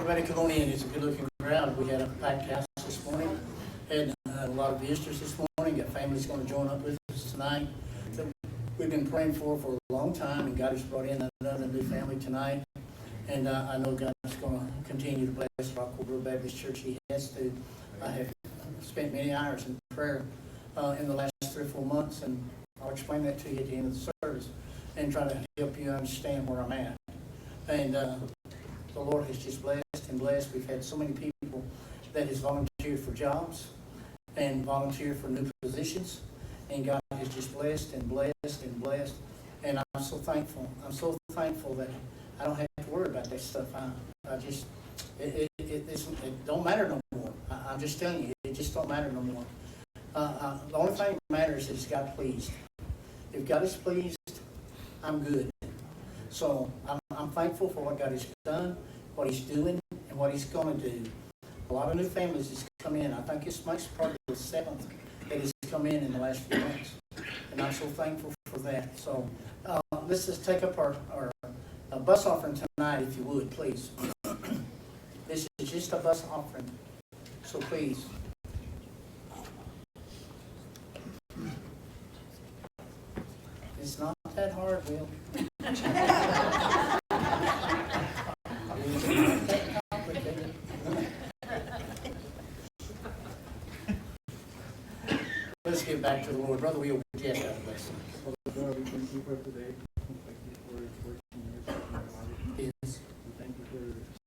Everybody come on in. It's a good looking crowd. We had a packed house this morning. Had a lot of visitors this morning. Got families going to join up with us tonight. So we've been praying for a long time, and God has brought in another new family tonight. And I know God is going to continue to bless Rockville Grove Baptist Church. He has to. I have spent many hours in prayer in the last 3 or 4 months, and I'll explain that to you at the end of the service and try to help you understand where I'm at. And the Lord has just blessed and blessed. We've had so many people that has volunteered for jobs and volunteered for new positions, and God has just blessed and blessed and blessed. And I'm so thankful. I'm so thankful that I don't have to worry about that stuff. I just it don't matter no more. I'm just telling you, it just don't matter no more. The only thing that matters is God pleased. If God is pleased, I'm good. So I'm thankful for what God has done, what He's doing, and what He's going to do. A lot of new families has come in. I think it's probably the 7th that has come in the last few months. And I'm so thankful for that. So let's just take up our bus offering tonight, if you would, please. This is just a bus offering. So please. It's not that hard, Will. It's not that complicated. Let's get back to the Lord. Brother Will, would you ask that blessing? Father God, we thank you for today. We thank you for working in your life. Yes. We thank you for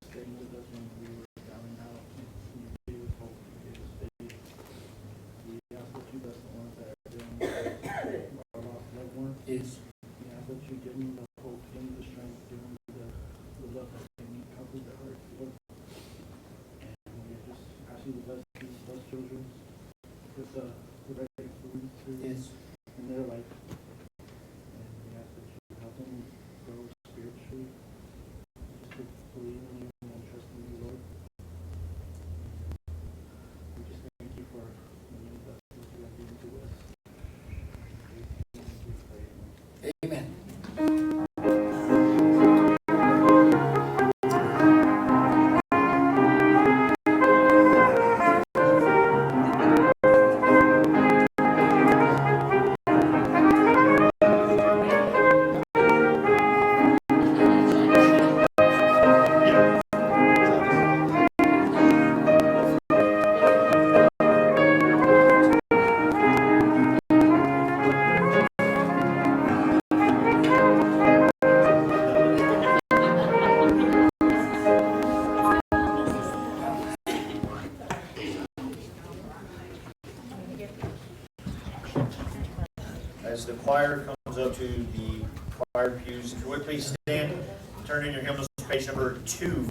staying with us when we were down and out. And you gave us hope. You gave us faith. We ask that you bless the ones that are dealing with our lost loved ones. Yes. We ask that you give them the hope, give them the strength, give them the love that they need, comfort their hearts, Lord. And we just ask you to bless these children with the right food Yes. in their life. And we ask that you help them grow spiritually, just to believe in you and trust in you, Lord. We just thank you for the many blessings you have given to us. Amen. As the choir comes up to the choir pews, if you would please stand, turn in your hymnals to page number 2.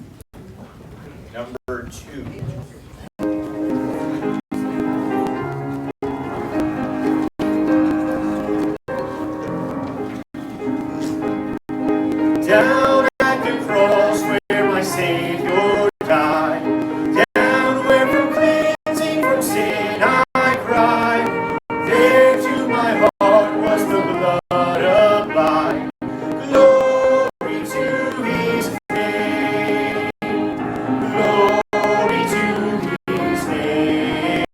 Number 2. Down at the cross where my Savior died, down where from cleansing from sin I cried, there to my heart was the blood applied. Glory to His name. Glory to His name.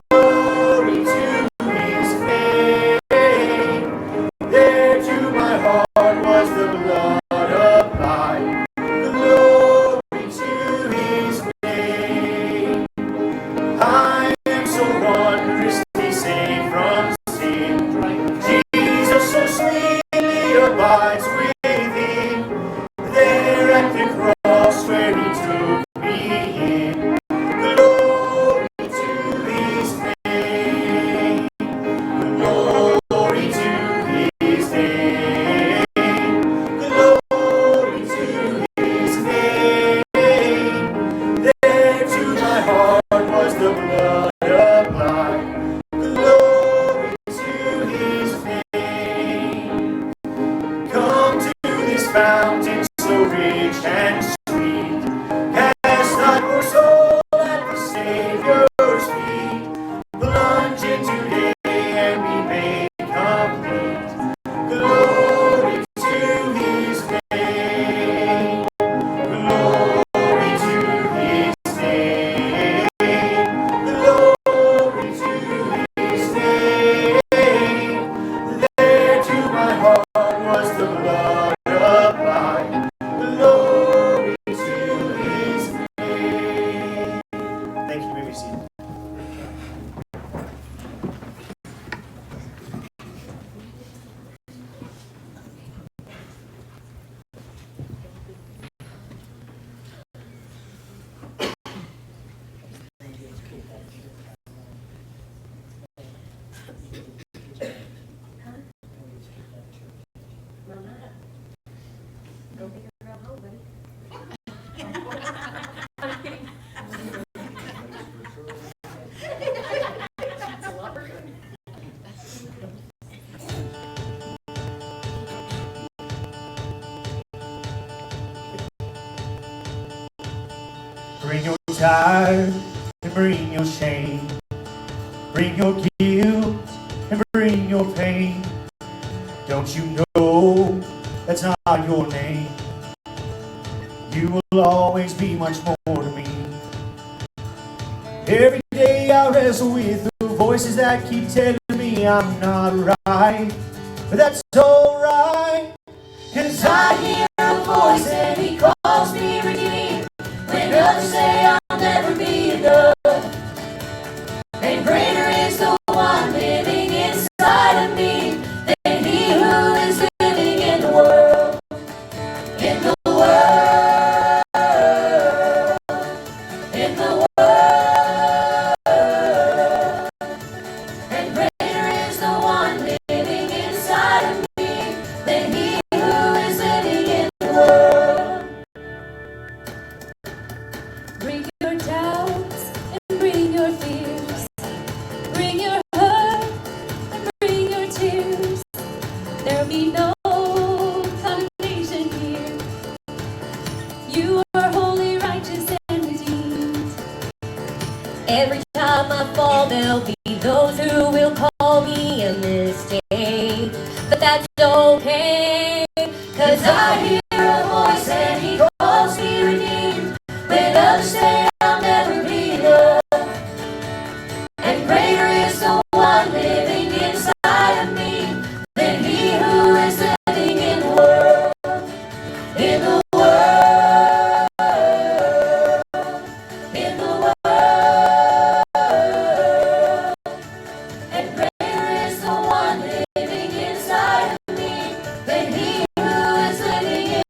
Glory to His name. There to my heart was the blood applied. Glory to His name. I am so wondrously saved from sin. Jesus so sweetly abides within. There at the cross where He took me in. Glory to His name. Glory to His name. Glory to His name. There to my heart was the blood applied. Glory to His name. Come to this fountain so rich and sweet. Cast not your soul at the Savior's feet. Plunge in today and be made complete. Glory to His name. Glory was the blood applied. Glory to his name. Thank you. You may be seated. Go pick her up home, buddy. Bring your tithe and bring your shame. Bring your guilt and bring your pain. Don't you know that's not your name? You will always be much more to me. Every day I wrestle with the voices that keep telling me I'm not right. But that's alright, 'cause I hear a voice and he calls me redeemed. When others say I'll never be enough, and greater is the one living inside of me than he who is living in the world. In the world, in the world, and greater is the one living inside of me than he who is living in the world. Bring your doubts and bring your fears. Bring your hurt and bring your tears. There'll be no condemnation here. You are holy, righteous, and redeemed. Every time I fall, there'll be those who will call me a mistake. But that's okay, 'cause I hear a voice and he calls me redeemed. When others say I'll never be enough, and greater is the one living inside of me than he who is living in the world. In the world, in the world, and greater is the one living inside of me than he who is living in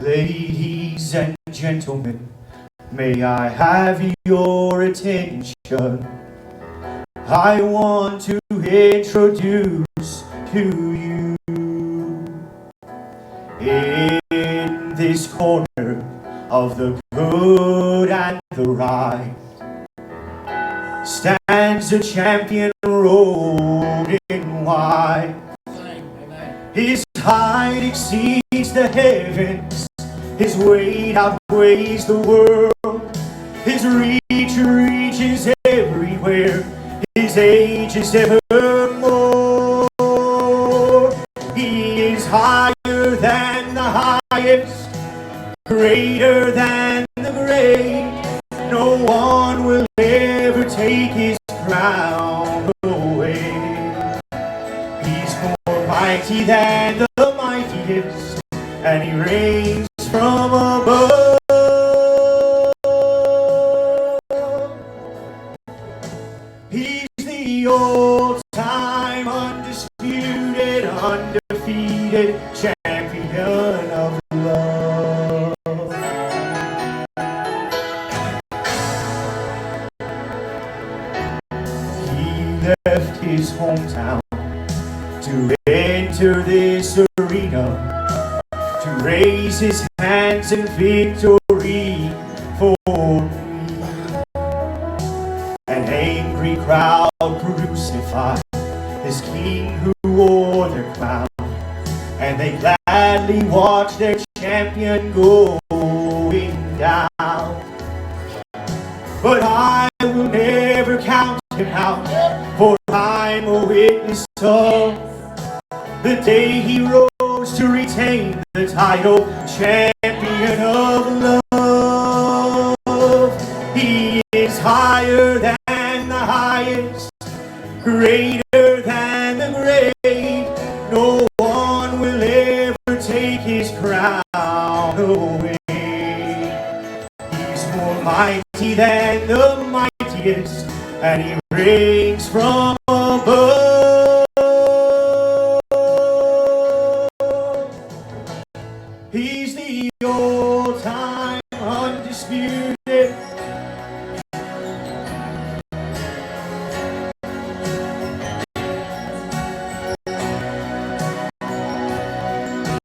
Ladies and gentlemen, may I have your attention? I want to introduce to you, in this corner of the good and the right, stands a champion robed in white. His height exceeds the heavens, his weight outweighs the world, his reach reaches everywhere, his age is evermore. He is higher than the highest, greater than the great. No one will ever take his crown away. He's more mighty than the mightiest, and he reigns from above. He's the all-time undisputed, undefeated champion of love. He left his hometown to enter this arena, to raise his hands in victory for me. An angry crowd crucified this king who wore their crown, and they gladly watched their champion going down. But I will never count him out, for I'm a witness of the day he rose to retain the title, champion of love. He is higher than the highest, greater than the great. No one will ever take his crown away. He's more mighty than the mightiest, and he reigns from above. He's the all-time undisputed.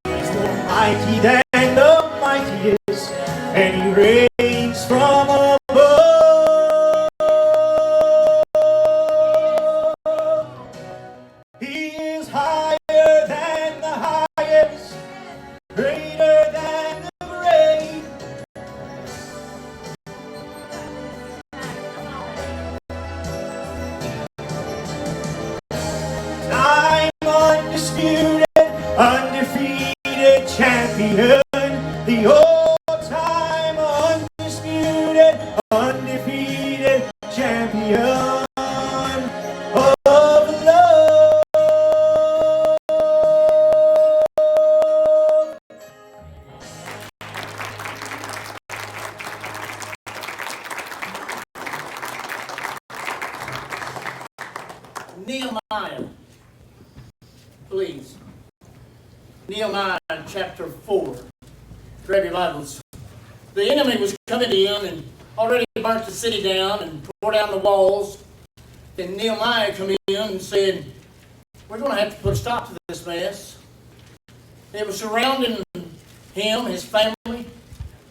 He's more mighty than the mightiest, and he reigns from above. He is higher than the highest, greater than the great. I'm undisputed, undefeated champion, the all-time undisputed, undefeated champion of love. Nehemiah, please. Nehemiah chapter 4. Grab your Bibles. The enemy was coming in and already burnt the city down and tore down the walls. Then Nehemiah come in and said, we're going to have to put a stop to this mess. It was surrounding him, his family,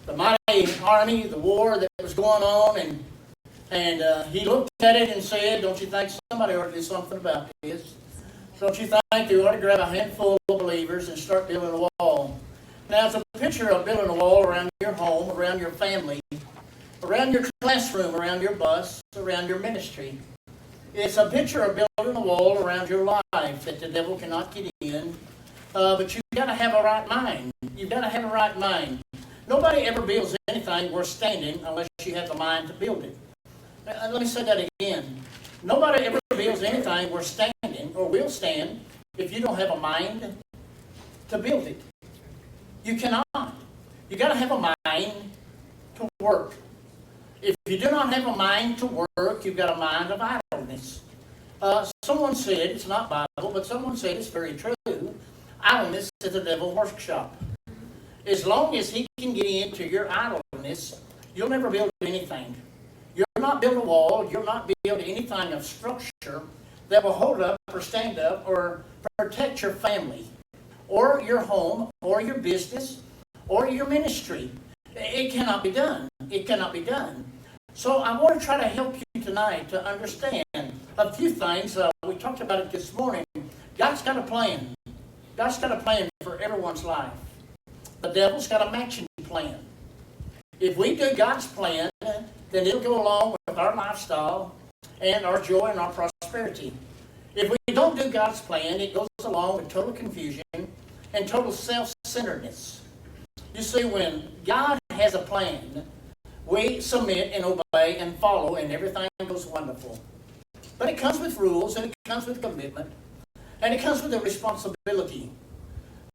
the mighty army, the war that was going on, and he looked at it and said, don't you think somebody ought to do something about this? Don't you think you ought to grab a handful of believers and start building a wall? Now, it's a picture of building a wall around your home, around your family, around your classroom, around your bus, around your ministry. It's a picture of building a wall around your life that the devil cannot get in. But you've got to have a right mind. You've got to have a right mind. Nobody ever builds anything worth standing unless you have the mind to build it. Let me say that again. Nobody ever builds anything worth standing or will stand if you don't have a mind to build it. You cannot. You got to have a mind to work. If you do not have a mind to work, you've got a mind of idleness. Someone said, it's not Bible, but someone said it's very true. Idleness is the devil's workshop. As long as he can get into your idleness, you'll never build anything. You'll not build a wall. You'll not build anything of structure that will hold up or stand up or protect your family or your home or your business or your ministry. It cannot be done. It cannot be done. So I want to try to help you tonight to understand a few things. We talked about it this morning. God's got a plan. God's got a plan for everyone's life. The devil's got a matching plan. If we do God's plan, then it'll go along with our lifestyle and our joy and our prosperity. If we don't do God's plan, it goes along with total confusion and total self-centeredness. You see, when God has a plan, we submit and obey and follow, and everything goes wonderful. But it comes with rules, and it comes with commitment, and it comes with a responsibility.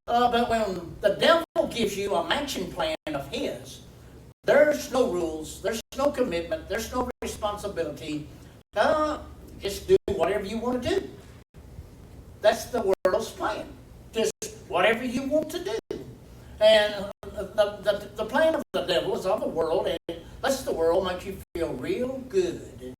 But when the devil gives you a matching plan of his, there's no rules, there's no commitment, there's no responsibility. Just do whatever you want to do. That's the world's plan. Just whatever you want to do. And the plan of the devil is of the world, and lets the world make you feel real good.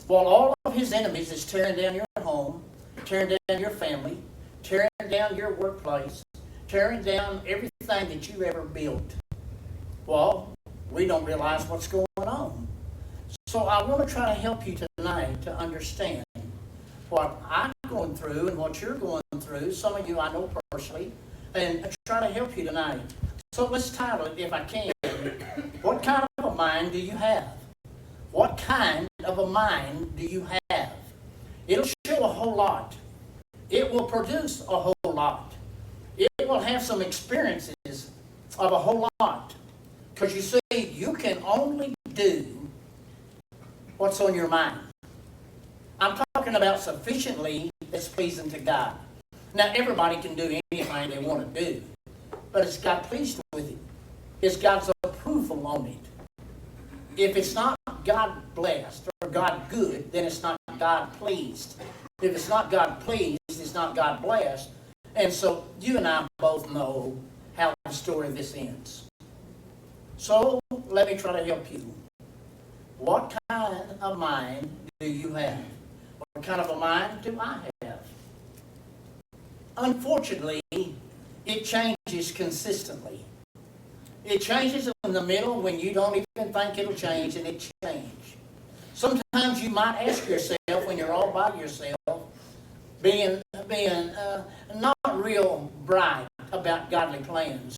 While all of his enemies is tearing down your home, tearing down your family, tearing down your workplace, tearing down everything that you ever built. Well, we don't realize what's going on. So I want to try to help you tonight to understand what I'm going through and what you're going through. Some of you I know personally, and try to help you tonight. So let's title it, if I can, what kind of a mind do you have? What kind of a mind do you have? It'll show a whole lot. It will produce a whole lot. It will have some experiences of a whole lot. Because you see, you can only do what's on your mind. I'm talking about sufficiently that's pleasing to God. Now, everybody can do anything they want to do, but is God pleased with it? Is God's approval on it? If it's not God blessed or God good, then it's not God pleased. If it's not God pleased, it's not God blessed. And so you and I both know how the story of this ends. So let me try to help you. What kind of mind do you have? What kind of a mind do I have? Unfortunately, it changes consistently. It changes in the middle when you don't even think it'll change, and it changes. Sometimes you might ask yourself when you're all by yourself, being not real bright about godly plans,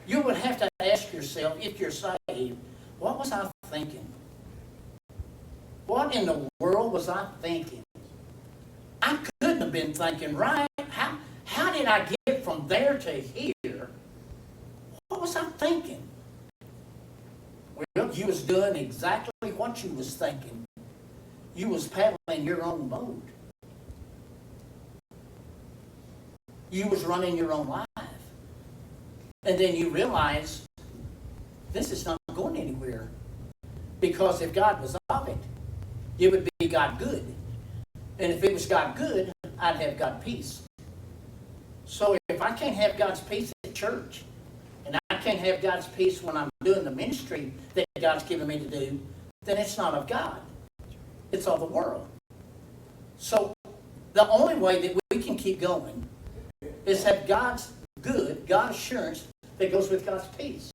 you would have to ask yourself, if you're saved, what was I thinking? What in the world was I thinking? I couldn't have been thinking right. How did I get from there to here? What was I thinking? Well, you was doing exactly what you was thinking. You was paddling your own boat. You was running your own life. And then you realize, this is not going anywhere. Because if God was of it, it would be God good. And if it was God good, I'd have God peace. So if I can't have God's peace at church, and I can't have God's peace when I'm doing the ministry that God's given me to do, then it's not of God. It's of the world. So the only way that we can keep going is have God's good, God's assurance that goes with God's peace.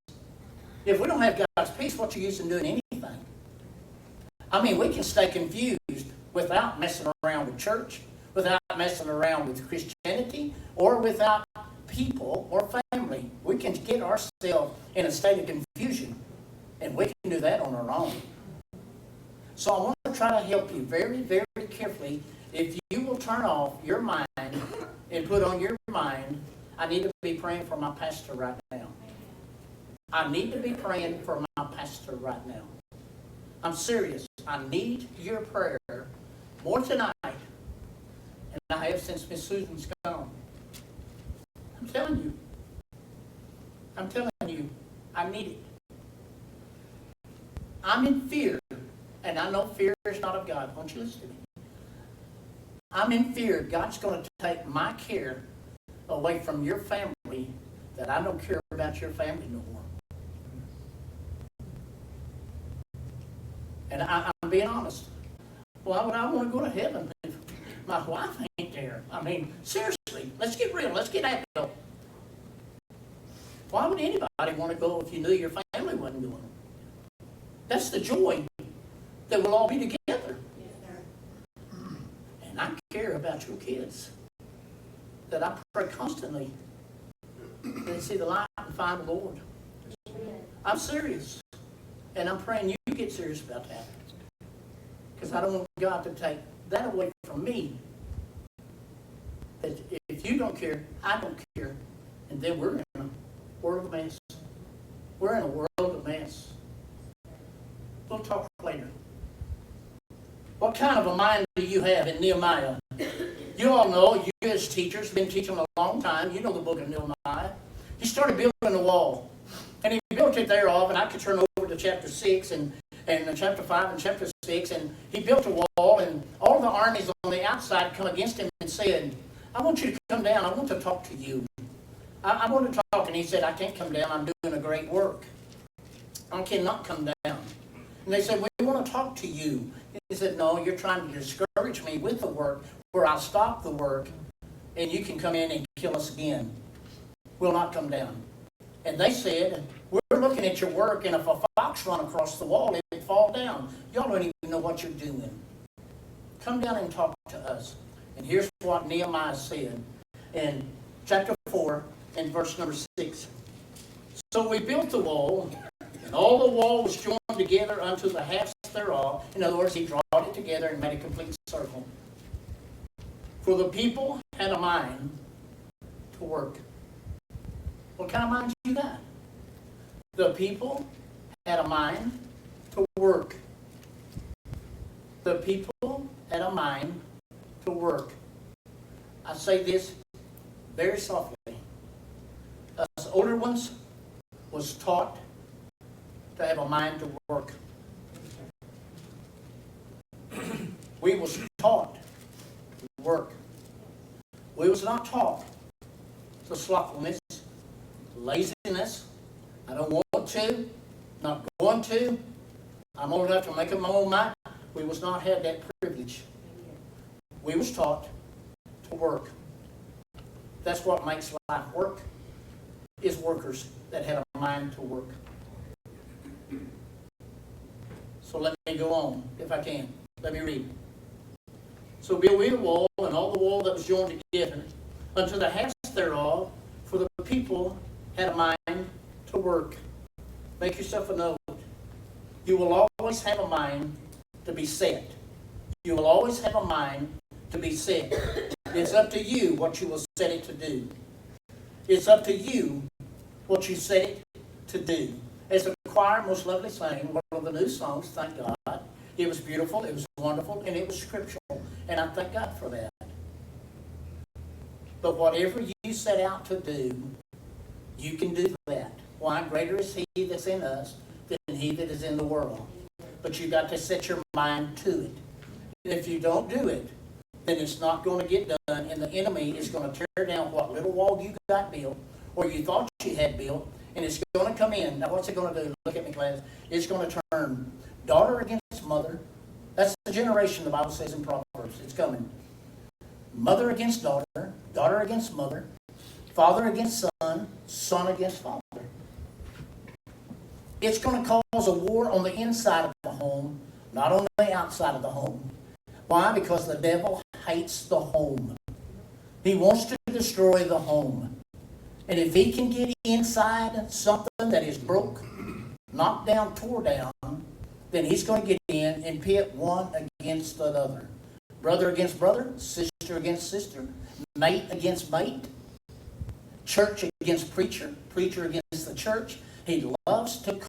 If we don't have God's peace, what's the use in doing anything? I mean, we can stay confused without messing around with church, without messing around with Christianity, or without people or family. We can get ourselves in a state of confusion, and we can do that on our own. So I want to try to help you very, very carefully. If you will turn off your mind and put on your mind, I need to be praying for my pastor right now. I need to be praying for my pastor right now. I'm serious. I need your prayer more tonight than I have since Miss Susan's gone. I'm telling you. I need it. I'm in fear, and I know fear is not of God. Won't you listen to me? I'm in fear God's going to take my care away from your family that I don't care about your family no more. And I'm being honest. Why would I want to go to heaven if my wife ain't there? I mean, seriously, let's get real. Let's get real. Why would anybody want to go if you knew your family wasn't going? That's the joy that we'll all be together. And I care about your kids. That I pray constantly that they see the light and find the Lord. I'm serious. And I'm praying you get serious about that. Because I don't want God to take that away from me. That if you don't care, I don't care. And then we're in a world of mess. We're in a world of mess. We'll talk later. What kind of a mind do you have in Nehemiah? You all know, you as teachers, been teaching a long time, you know the book of Nehemiah. He started building the wall. And he built it thereof, and I could turn over to chapter 6 and chapter 5 and chapter 6, and he built a wall, and all the armies on the outside come against him and said, I want you to come down, I want to talk to you. I want to talk, and he said, I can't come down, I'm doing a great work. I cannot come down. And they said, we want to talk to you. He said, no, you're trying to discourage me with the work, where I'll stop the work, and you can come in and kill us again. We'll not come down. And they said, we're looking at your work, and if a fox run across the wall, it'd fall down. Y'all don't even know what you're doing. Come down and talk to us. And here's what Nehemiah said in chapter 4 and verse number 6. So we built the wall, and all the wall was joined together unto the halves thereof. In other words, he drawed it together and made a complete circle. For the people had a mind to work. What kind of mind you got? The people had a mind to work. The people had a mind to work. I say this very softly. Us older ones was taught to have a mind to work. We was taught to work. We was not taught to slothfulness, laziness. I don't want to, not going to. I'm old enough to make up my own mind. We was not had that privilege. We was taught to work. That's what makes life work, is workers that had a mind to work. So let me go on, if I can. Let me read. So build we the wall, and all the wall that was joined together, unto the halves thereof, for the people had a mind to work. Make yourself a note. You will always have a mind to be set. You will always have a mind to be set. It's up to you what you will set it to do. It's up to you what you set it to do. As the choir most lovely sang, one of the new songs, thank God. It was beautiful, it was wonderful, and it was scriptural. And I thank God for that. But whatever you set out to do, you can do that. Why? Greater is he that's in us than he that is in the world. But you got to set your mind to it. And if you don't do it, then it's not going to get done, and the enemy is going to tear down what little wall you got built, or you thought you had built, and it's going to come in. Now what's it going to do? Look at me, class. It's going to turn daughter against mother. That's the generation the Bible says in Proverbs. It's coming. Mother against daughter, daughter against mother, father against son, son against father. It's going to cause a war on the inside of the home, not on the outside of the home. Why? Because the devil hates the home. He wants to destroy the home. And if he can get inside something that is broke, knocked down, tore down, then he's going to get in and pit one against the other. Brother against brother, sister against sister, mate against mate, church against preacher, preacher against the church. He loves to